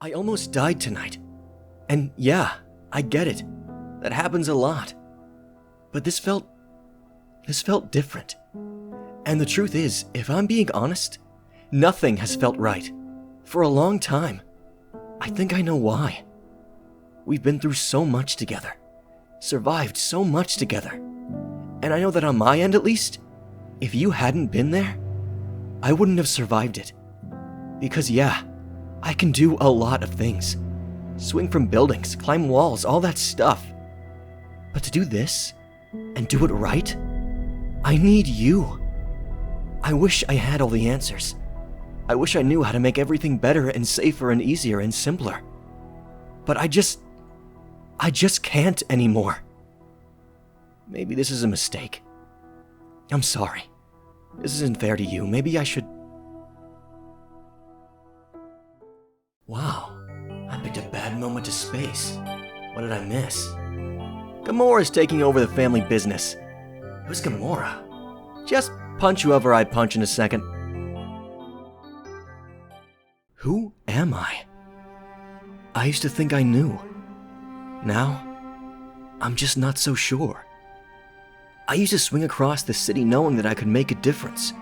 I almost died tonight. And yeah, I get it. That happens a lot. But this felt different. And the truth is, if I'm being honest, nothing has felt right. For a long time. I think I know why. We've been through so much together. Survived so much together. And I know that on my end at least, if you hadn't been there, I wouldn't have survived it. Because yeah, I can do a lot of things. Swing from buildings, climb walls, all that stuff. But to do this, and do it right, I need you. I wish I had all the answers. I wish I knew how to make everything better and safer and easier and simpler. But I just can't anymore. Maybe this is a mistake. I'm sorry. This isn't fair to you. Maybe I should... Wow, I picked a bad moment to space. What did I miss? Gamora's taking over the family business. Who's Gamora? Just punch whoever I punch in a second. Who am I? I used to think I knew. Now, I'm just not so sure. I used to swing across the city knowing that I could make a difference.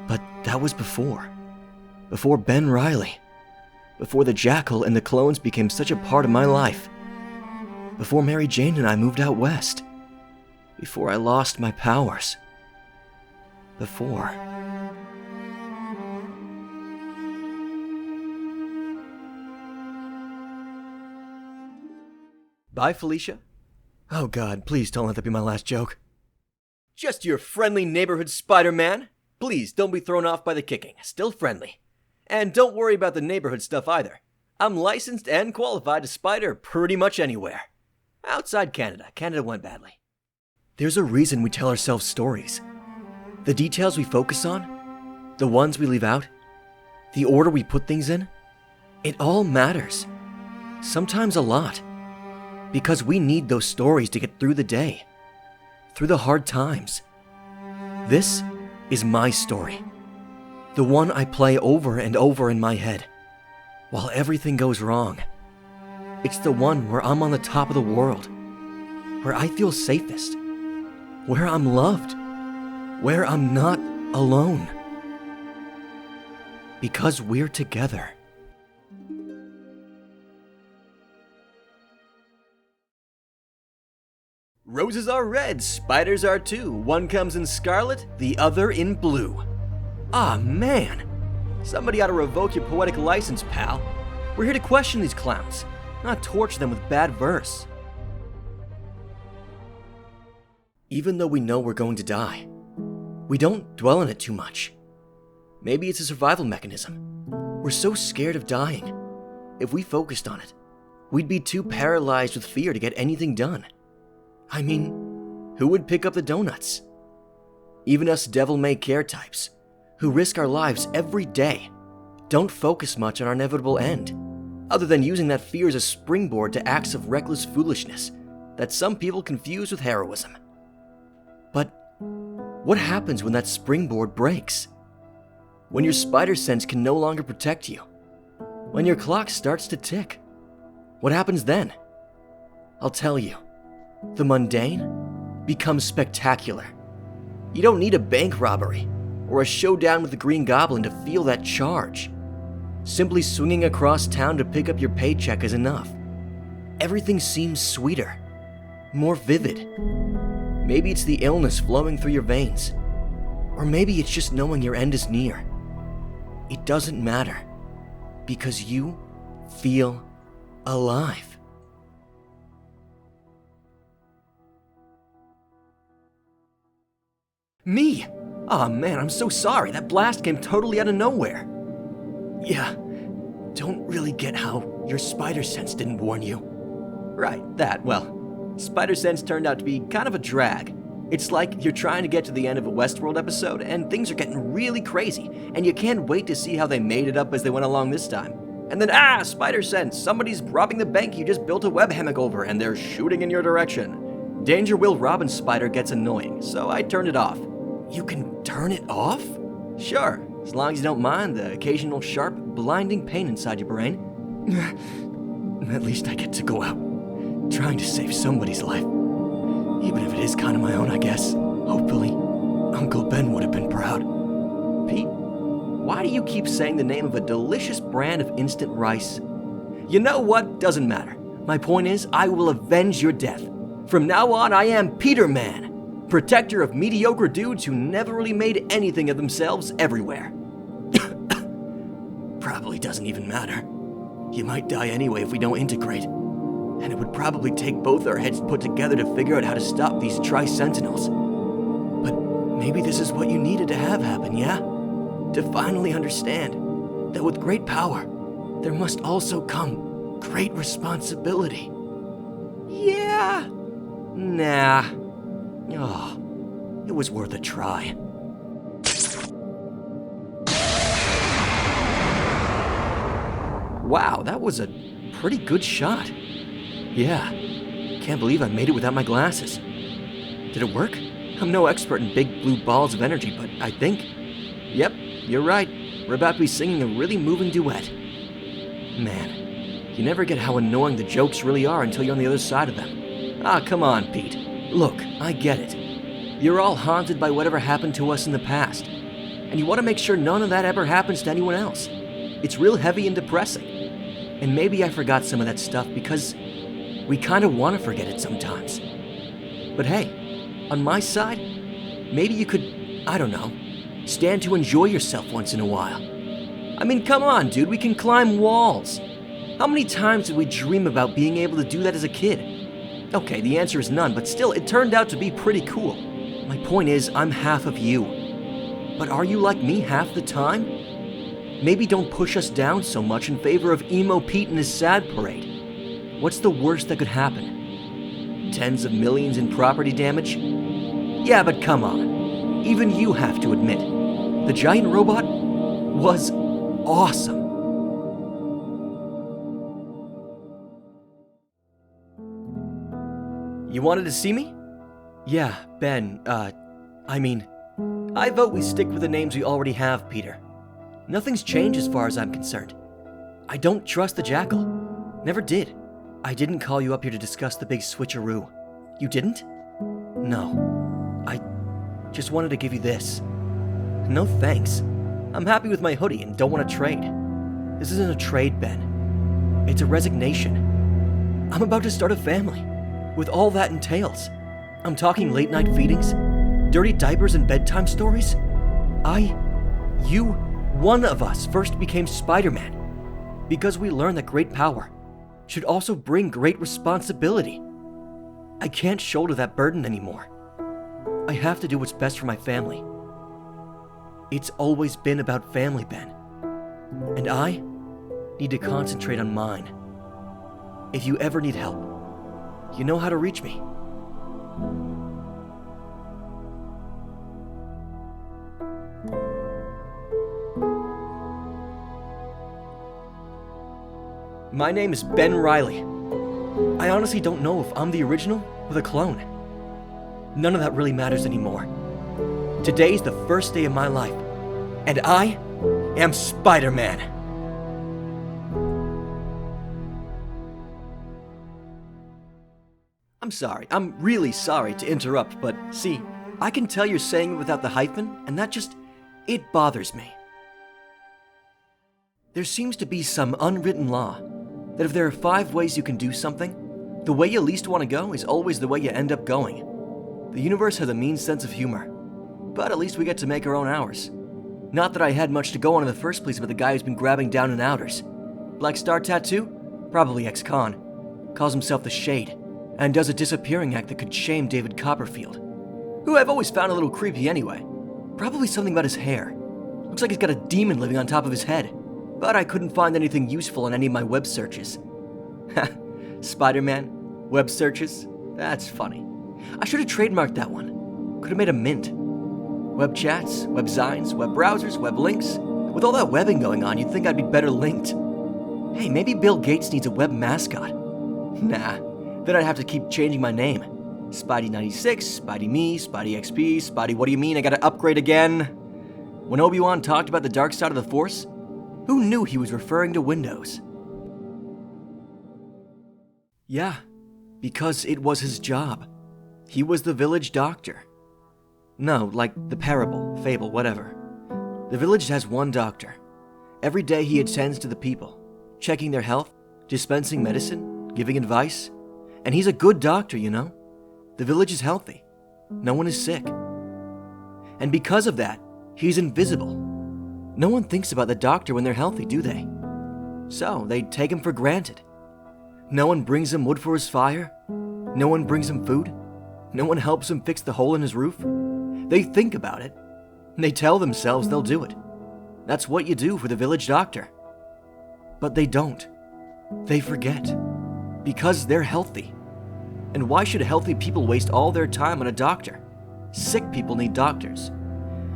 But that was before. Before Ben Reilly. Before the Jackal and the clones became such a part of my life. Before Mary Jane and I moved out west. Before I lost my powers. Before... Bye, Felicia. Oh God, please don't let that be my last joke. Just your friendly neighborhood Spider-Man. Please don't be thrown off by the kicking. Still friendly. And don't worry about the neighborhood stuff either. I'm licensed and qualified to spider pretty much anywhere. Outside Canada. Canada went badly. There's a reason we tell ourselves stories. The details we focus on, the ones we leave out, the order we put things in, it all matters. Sometimes a lot. Because we need those stories to get through the day, through the hard times. This is my story. The one I play over and over in my head, while everything goes wrong. It's the one where I'm on the top of the world, where I feel safest, where I'm loved, where I'm not alone. Because we're together. Roses are red, spiders are too. One comes in scarlet, the other in blue. Ah, man! Somebody ought to revoke your poetic license, pal. We're here to question these clowns, not torture them with bad verse. Even though we know we're going to die, we don't dwell on it too much. Maybe it's a survival mechanism. We're so scared of dying. If we focused on it, we'd be too paralyzed with fear to get anything done. I mean, who would pick up the donuts? Even us devil-may-care types, who risk our lives every day, don't focus much on our inevitable end, other than using that fear as a springboard to acts of reckless foolishness that some people confuse with heroism. But what happens when that springboard breaks? When your spider sense can no longer protect you? When your clock starts to tick? What happens then? I'll tell you. The mundane becomes spectacular. You don't need a bank robbery or a showdown with the Green Goblin to feel that charge. Simply swinging across town to pick up your paycheck is enough. Everything seems sweeter, more vivid. Maybe it's the illness flowing through your veins, or maybe it's just knowing your end is near. It doesn't matter, because you feel alive. Me? Aw, man, I'm so sorry. That blast came totally out of nowhere. Yeah, don't really get how your spider sense didn't warn you. Right, that, well, spider sense turned out to be kind of a drag. It's like you're trying to get to the end of a Westworld episode and things are getting really crazy, and you can't wait to see how they made it up as they went along this time. And then, spider sense, somebody's robbing the bank you just built a web hammock over and they're shooting in your direction. Danger Will Robin Spider gets annoying, so I turned it off. You can turn it off? Sure, as long as you don't mind the occasional sharp, blinding pain inside your brain. At least I get to go out, trying to save somebody's life. Even if it is kind of my own, I guess. Hopefully, Uncle Ben would have been proud. Pete, why do you keep saying the name of a delicious brand of instant rice? You know what? Doesn't matter. My point is, I will avenge your death. From now on, I am Peter Man, protector of mediocre dudes who never really made anything of themselves everywhere. Probably doesn't even matter. You might die anyway if we don't integrate. And it would probably take both our heads put together to figure out how to stop these Sentinels. But maybe this is what you needed to have happen, yeah? To finally understand that with great power, there must also come great responsibility. Yeah. Nah. Oh, it was worth a try. Wow, that was a pretty good shot. Yeah, can't believe I made it without my glasses. Did it work? I'm no expert in big blue balls of energy, but I think... Yep, you're right. We're about to be singing a really moving duet. Man, you never get how annoying the jokes really are until you're on the other side of them. Ah, come on, Pete. Look, I get it. You're all haunted by whatever happened to us in the past, and you want to make sure none of that ever happens to anyone else. It's real heavy and depressing. And maybe I forgot some of that stuff because we kind of want to forget it sometimes. But hey, on my side, maybe you could, I don't know, stand to enjoy yourself once in a while. I mean, come on, dude, we can climb walls. How many times did we dream about being able to do that as a kid? Okay, the answer is none, but still, it turned out to be pretty cool. My point is, I'm half of you. But are you like me half the time? Maybe don't push us down so much in favor of Emo Pete and his sad parade. What's the worst that could happen? Tens of millions in property damage? Yeah, but come on. Even you have to admit, the giant robot was awesome. You wanted to see me? Yeah, Ben, I vote we stick with the names we already have, Peter. Nothing's changed as far as I'm concerned. I don't trust the Jackal. Never did. I didn't call you up here to discuss the big switcheroo. You didn't? No. I just wanted to give you this. No thanks. I'm happy with my hoodie and don't want to trade. This isn't a trade, Ben. It's a resignation. I'm about to start a family, with all that entails. I'm talking late-night feedings, dirty diapers and bedtime stories. One of us first became Spider-Man because we learned that great power should also bring great responsibility. I can't shoulder that burden anymore. I have to do what's best for my family. It's always been about family, Ben. And I need to concentrate on mine. If you ever need help, you know how to reach me. My name is Ben Reilly. I honestly don't know if I'm the original or the clone. None of that really matters anymore. Today's the first day of my life, and I am Spider-Man. I'm sorry, I'm really sorry to interrupt, but see, I can tell you're saying it without the hyphen, and it bothers me. There seems to be some unwritten law that if there are 5 ways you can do something, the way you least want to go is always the way you end up going. The universe has a mean sense of humor, but at least we get to make our own hours. Not that I had much to go on in the first place with the guy who's been grabbing down in outers. Black Star tattoo? Probably ex-con. Calls himself the Shade, and does a disappearing act that could shame David Copperfield, who I've always found a little creepy anyway. Probably something about his hair. Looks like he's got a demon living on top of his head. But I couldn't find anything useful in any of my web searches. Ha, Spider-Man, web searches? That's funny. I should have trademarked that one. Could have made a mint. Web chats, web signs, web browsers, web links. With all that webbing going on, you'd think I'd be better linked. Hey, maybe Bill Gates needs a web mascot. Nah, then I'd have to keep changing my name. Spidey 96, Spidey me, Spidey XP, Spidey what do you mean I gotta upgrade again? When Obi-Wan talked about the dark side of the Force, who knew he was referring to Windows? Yeah, because it was his job. He was the village doctor. No, like the parable, fable, whatever. The village has one doctor. Every day he attends to the people, checking their health, dispensing medicine, giving advice. And he's a good doctor, you know? The village is healthy. No one is sick. And because of that, he's invisible. No one thinks about the doctor when they're healthy, do they? So they take him for granted. No one brings him wood for his fire. No one brings him food. No one helps him fix the hole in his roof. They think about it. They tell themselves they'll do it. That's what you do for the village doctor. But they don't. They forget. Because they're healthy. And why should healthy people waste all their time on a doctor? Sick people need doctors.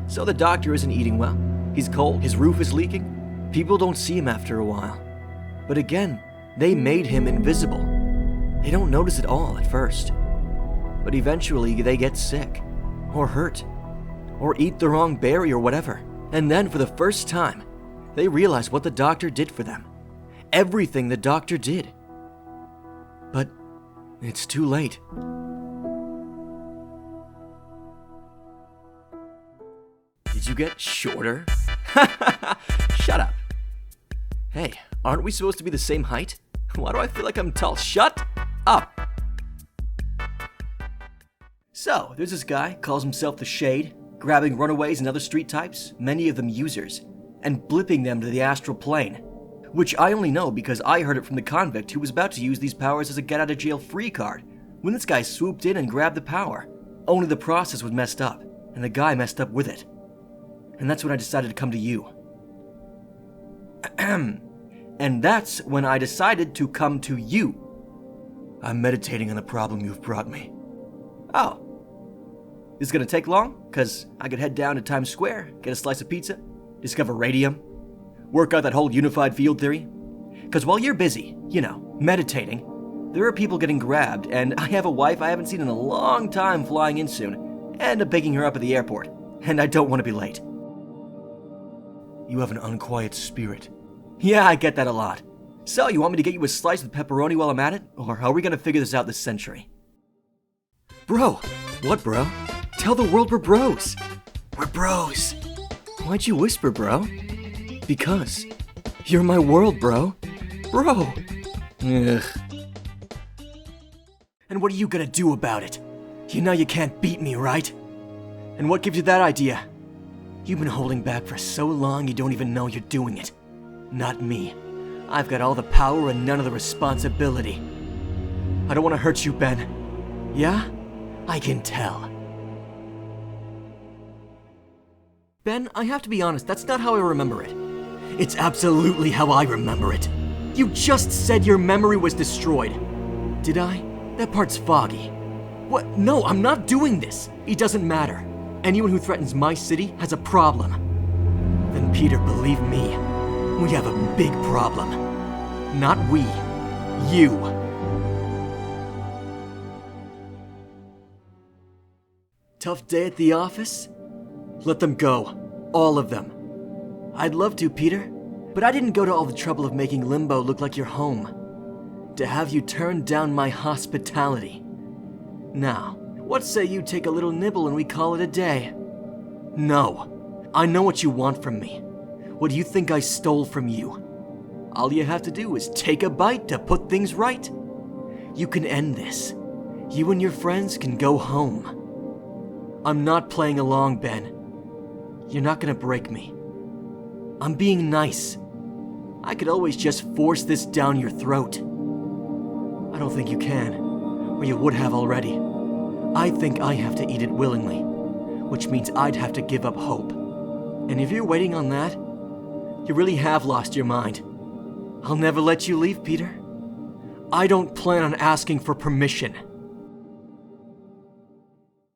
So the doctor isn't eating well. He's cold. His roof is leaking. People don't see him after a while. But again, they made him invisible. They don't notice it all at first. But eventually they get sick, or hurt, or eat the wrong berry or whatever. And then for the first time, they realize what the doctor did for them. Everything the doctor did. But it's too late. Did you get shorter? Shut up. Hey, aren't we supposed to be the same height? Why do I feel like I'm tall? Shut up. So, there's this guy, calls himself the Shade, grabbing runaways and other street types, many of them users, and blipping them to the astral plane. Which I only know because I heard it from the convict who was about to use these powers as a get-out-of-jail-free card, when this guy swooped in and grabbed the power. Only the process was messed up, and the guy messed up with it. And that's when I decided to come to you. And that's when I decided to come to you. I'm meditating on the problem you've brought me. Oh. This is gonna take long? Cause I could head down to Times Square, get a slice of pizza, discover radium, work out that whole unified field theory. Cause while you're busy, meditating, there are people getting grabbed, and I have a wife I haven't seen in a long time flying in soon, and I'm picking her up at the airport, and I don't want to be late. You have an unquiet spirit. Yeah, I get that a lot. So, you want me to get you a slice of pepperoni while I'm at it? Or are we gonna figure this out this century? Bro! What, bro? Tell the world we're bros! We're bros! Why'd you whisper, bro? Because you're my world, bro. Bro! Ugh. And what are you gonna do about it? You know you can't beat me, right? And what gives you that idea? You've been holding back for so long you don't even know you're doing it. Not me. I've got all the power and none of the responsibility. I don't want to hurt you, Ben. Yeah? I can tell. Ben, I have to be honest, that's not how I remember it. It's absolutely how I remember it. You just said your memory was destroyed. Did I? That part's foggy. What? No, I'm not doing this. It doesn't matter. Anyone who threatens my city has a problem. Then Peter, believe me, we have a big problem. Not we. You. Tough day at the office? Let them go. All of them. I'd love to, Peter, but I didn't go to all the trouble of making Limbo look like your home. To have you turn down my hospitality. Now, what say you take a little nibble and we call it a day? No. I know what you want from me. What do you think I stole from you? All you have to do is take a bite to put things right. You can end this. You and your friends can go home. I'm not playing along, Ben. You're not gonna break me. I'm being nice. I could always just force this down your throat. I don't think you can, or you would have already. I think I have to eat it willingly, which means I'd have to give up hope. And if you're waiting on that, you really have lost your mind. I'll never let you leave, Peter. I don't plan on asking for permission.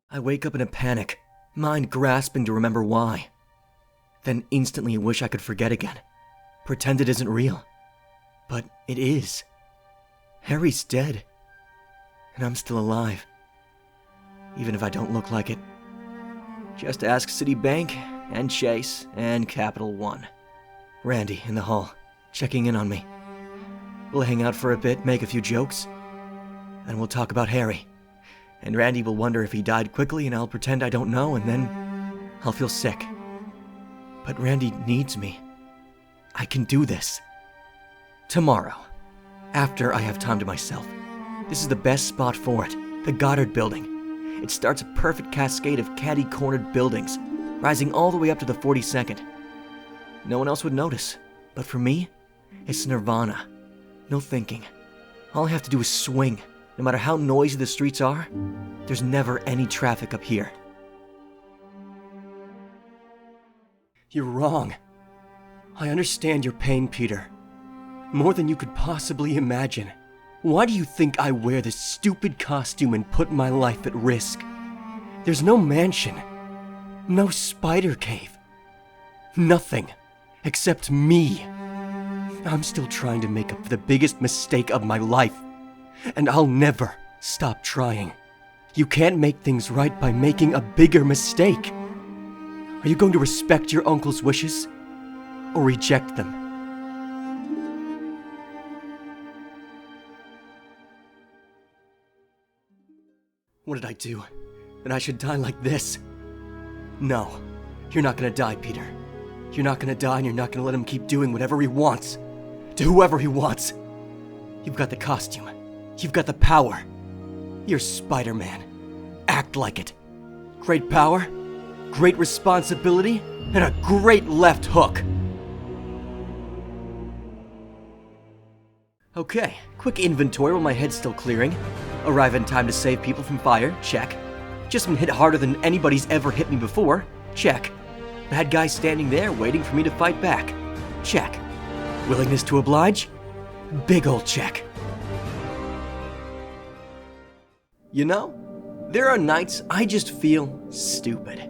I wake up in a panic, mind grasping to remember why. Then instantly wish I could forget again. Pretend it isn't real. But it is. Harry's dead. And I'm still alive. Even if I don't look like it. Just ask Citibank, and Chase, and Capital One. Randy in the hall, checking in on me. We'll hang out for a bit, make a few jokes. and we'll talk about Harry. And Randy will wonder if he died quickly, and I'll pretend I don't know, and then I'll feel sick. But Randy needs me. I can do this. Tomorrow, after I have time to myself. This is the best spot for it, the Goddard Building. It starts a perfect cascade of catty-cornered buildings, rising all the way up to the 42nd. No one else would notice, but for me, it's Nirvana. No thinking. All I have to do is swing. No matter how noisy the streets are, there's never any traffic up here. You're wrong. I understand your pain, Peter. More than you could possibly imagine. Why do you think I wear this stupid costume and put my life at risk? There's no mansion. No spider cave. Nothing. Except me. I'm still trying to make up for the biggest mistake of my life. And I'll never stop trying. You can't make things right by making a bigger mistake. Are you going to respect your uncle's wishes? Or reject them? What did I do? That I should die like this? No. You're not gonna die, Peter. You're not gonna die, and you're not gonna let him keep doing whatever he wants. To whoever he wants. You've got the costume. You've got the power. You're Spider-Man. Act like it. Great power, great responsibility, and a great left hook. Okay, quick inventory while my head's still clearing. Arrive in time to save people from fire, check. Just been hit harder than anybody's ever hit me before, check. Bad guy standing there waiting for me to fight back, check. Willingness to oblige? Big ol' check. You know, there are nights I just feel stupid.